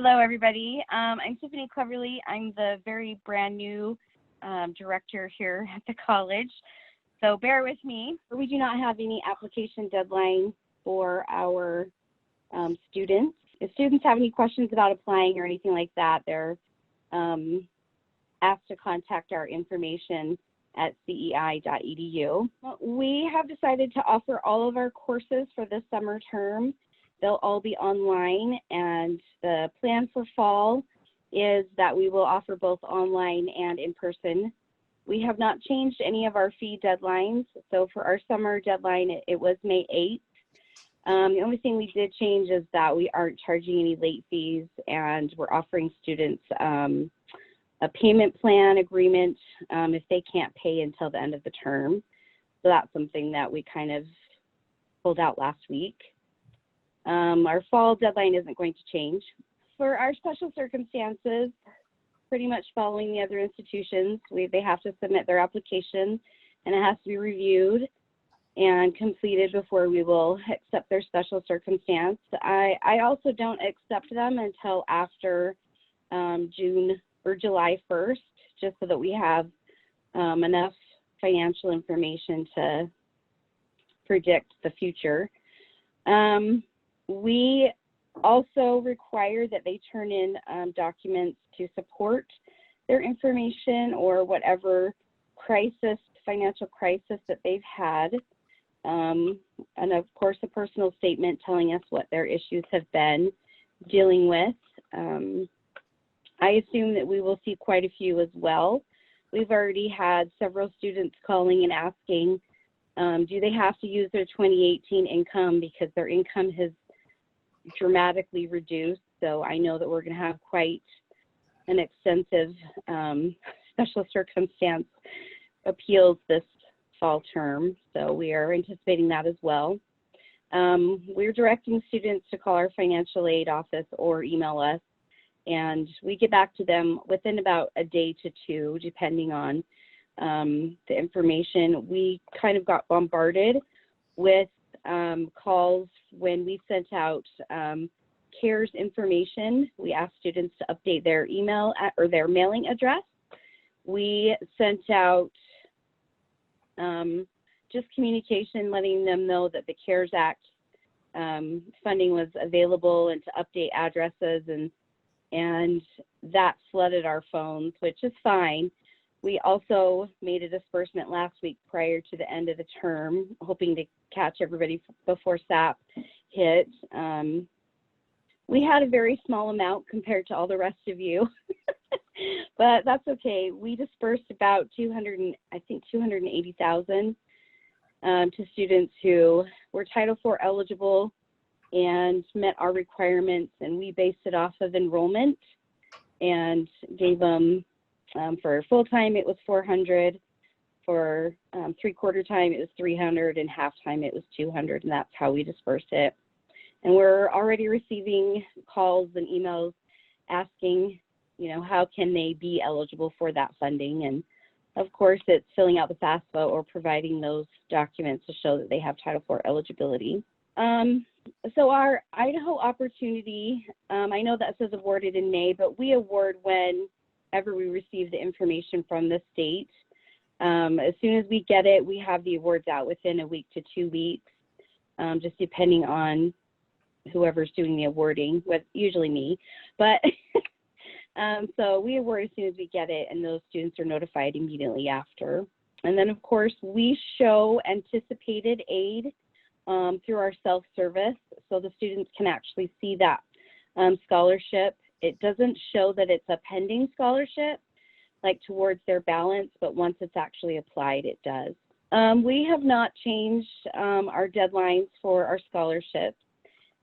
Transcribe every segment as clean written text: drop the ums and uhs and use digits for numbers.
Hello, everybody. I'm Tiffany Cleverly. I'm the very brand new director here at the college, so bear with me. We do not have any application deadline for our students. If students have any questions about applying or anything like that, they're asked to contact our information at cei.edu. We have decided to offer all of our courses for this summer term. They'll all be online, and the plan for fall is that we will offer both online and in person. We have not changed any of our fee deadlines. So for our summer deadline, it was May 8th. The only thing we did change is that we aren't charging any late fees, and we're offering students a payment plan agreement if they can't pay until the end of the term. So that's something that we kind of pulled out last week. Our fall deadline isn't going to change. For our special circumstances, pretty much following the other institutions, they have to submit their application, and it has to be reviewed and completed before we will accept their special circumstance. I also don't accept them until after June or July 1st, just so that we have enough financial information to predict the future. We also require that they turn in documents to support their information or whatever financial crisis that they've had. And of course, a personal statement telling us what their issues have been dealing with. I assume that we will see quite a few as well. We've already had several students calling and asking, do they have to use their 2018 income because their income has dramatically reduced? So I know that we're going to have quite an extensive special circumstance appeals this fall term. So we are anticipating that as well. We're directing students to call our financial aid office or email us, and we get back to them within about a day to two, depending on the information. We kind of got bombarded with calls when we sent out CARES information. We asked students to update their email or their mailing address. We sent out just communication letting them know that the CARES Act funding was available and to update addresses, and that flooded our phones, which is fine. We also made a disbursement last week prior to the end of the term, hoping to catch everybody before SAP hit. We had a very small amount compared to all the rest of you, but that's okay. We dispersed about 280,000 to students who were Title IV eligible and met our requirements, and we based it off of enrollment and gave them for full-time, it was 400. For three-quarter time, it was 300, and half-time, it was 200, and that's how we dispersed it. And we're already receiving calls and emails asking, how can they be eligible for that funding? And of course, it's filling out the FAFSA or providing those documents to show that they have Title IV eligibility. So our Idaho opportunity, I know that says awarded in May, but we award whenever we receive the information from the state. As soon as we get it, we have the awards out within a week to 2 weeks, just depending on whoever's doing the awarding, usually me. But so we award as soon as we get it, and those students are notified immediately after. And then, of course, we show anticipated aid through our self-service, so the students can actually see that scholarship. It doesn't show that it's a pending scholarship, like towards their balance, but once it's actually applied, it does. We have not changed our deadlines for our scholarships.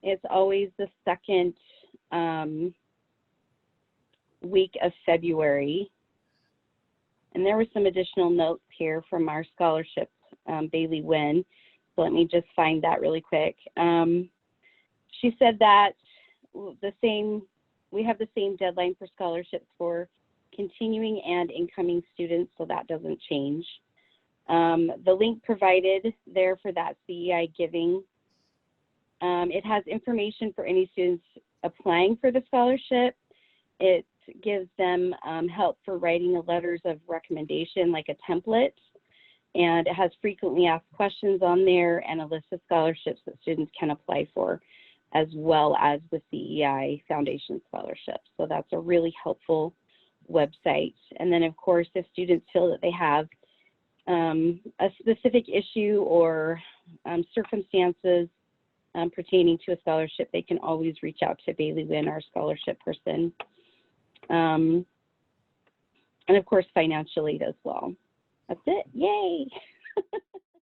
It's always the second week of February. And there were some additional notes here from our scholarships, Bailey Wynn. So let me just find that really quick. She said that we have the same deadline for scholarships for continuing and incoming students, so that doesn't change. The link provided there for that CEI giving, it has information for any students applying for the scholarship. It gives them help for writing the letters of recommendation, like a template, and it has frequently asked questions on there and a list of scholarships that students can apply for, as well as the CEI Foundation Scholarship. So that's a really helpful website. And then, of course, if students feel that they have a specific issue or circumstances pertaining to a scholarship, they can always reach out to Bailey Wynn, our scholarship person. And of course, financially as well. That's it. Yay!